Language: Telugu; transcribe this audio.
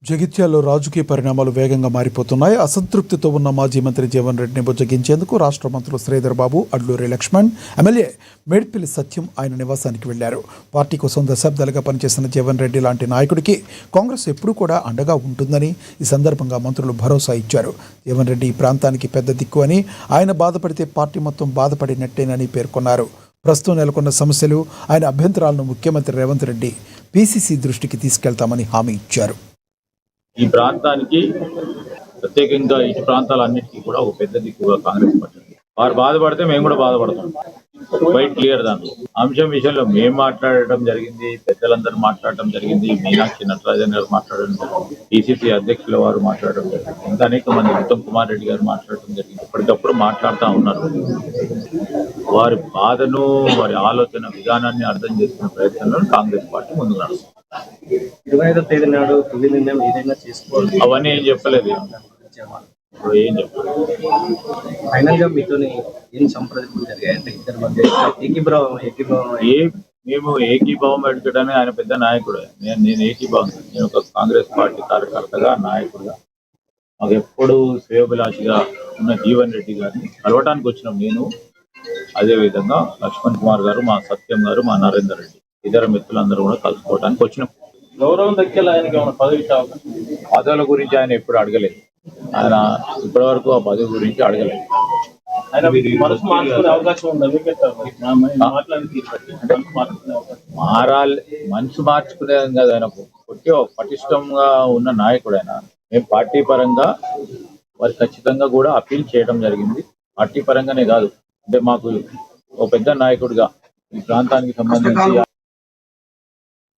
జగిత్యాలలో రాజకీయ పరిణామాలు వేగంగా మారిపోతున్నాయి. అసంతృప్తితో ఉన్న మాజీ మంత్రి జీవన్ రెడ్డిని బుజ్జగించేందుకు రాష్ట్ర మంత్రులు శ్రీధర్ బాబు, అడ్లూరి లక్ష్మణ్, ఎమ్మెల్యే మేడ్పల్లి సత్యం ఆయన నివాసానికి వెళ్లారు. పార్టీ కోసం దశాబ్దాలుగా పనిచేసిన జీవన్ రెడ్డి లాంటి నాయకుడికి కాంగ్రెస్ ఎప్పుడూ కూడా అండగా ఉంటుందని ఈ సందర్భంగా మంత్రులు భరోసా ఇచ్చారు. జీవన్ రెడ్డి ఈ ప్రాంతానికి పెద్ద దిక్కు అని, ఆయన బాధపడితే పార్టీ మొత్తం బాధపడినట్టేనని పేర్కొన్నారు. ప్రస్తుతం నెలకొన్న సమస్యలు, ఆయన అభ్యంతరాలను ముఖ్యమంత్రి రేవంత్ రెడ్డి పీసీసీ దృష్టికి తీసుకెళ్తామని హామీ ఇచ్చారు. ఈ ప్రాంతానికి ప్రత్యేకంగా ఈ ప్రాంతాలన్నిటికీ కూడా ఒక పెద్ద దిక్కుగా కాంగ్రెస్ పార్టీ. వారు బాధపడితే మేము కూడా బాధపడతాం. Quite clear. దాంట్లో అంశం విషయంలో మేము మాట్లాడటం జరిగింది, పెద్దలందరూ మాట్లాడటం జరిగింది, మీనాక్షి నటరాజన్ గారు మాట్లాడడం జరిగింది, పిసిసి అధ్యక్షుల వారు మాట్లాడడం జరిగింది, ఇంకా అనేక మంది, ఉత్తమ్ కుమార్ రెడ్డి గారు మాట్లాడటం జరిగింది. ఎప్పటికప్పుడు మాట్లాడుతూ ఉన్నారు. వారి బాధను, వారి ఆలోచన విధానాన్ని అర్థం చేసుకునే ప్రయత్నంలో కాంగ్రెస్ పార్టీ ముందుకు నడుస్తుంది. 25వ తేదీ నాడు తుది నిర్ణయం ఏదైనా చేసుకోవాలి. అవన్నీ ఏం చెప్పలేదు, ఏం చెప్పలేదు. ఫైనల్ గా మీతో ఏం సంప్రదింపులు జరిగాయంటే ఇద్దరి మధ్య మేము ఏకీభావం పెట్టుకోవడానికి ఆయన పెద్ద నాయకుడు. నేను ఏకీభావం, నేను ఒక కాంగ్రెస్ పార్టీ కార్యకర్తగా, నాయకుడుగా, మాకు ఎప్పుడు శ్రేయోభిలాషిగా ఉన్న జీవన్ రెడ్డి గారిని కలవటానికి వచ్చినాం. నేను, అదేవిధంగా లక్ష్మణ్ కుమార్ గారు, మా సత్యం గారు, మా నరేందర్ రెడ్డి, ఇతర మిత్రులందరూ కూడా కలుసుకోవడానికి వచ్చినాం. గౌరవం దక్కేలా ఆయనకి ఏమైనా పదవి పదవుల గురించి ఆయన ఎప్పుడు అడగలేదు. ఆయన ఇప్పటి వరకు ఆ పదవి గురించి అడగలేదు. మారాలి, మనసు మార్చుకునేది కదా. ఆయన కొట్టి పటిష్టంగా ఉన్న నాయకుడు ఆయన. మేము పార్టీ పరంగా వారు ఖచ్చితంగా కూడా అప్పీల్ చేయడం జరిగింది. పార్టీ పరంగానే కాదు, అంటే మాకు ఒక పెద్ద నాయకుడిగా ఈ ప్రాంతానికి సంబంధించి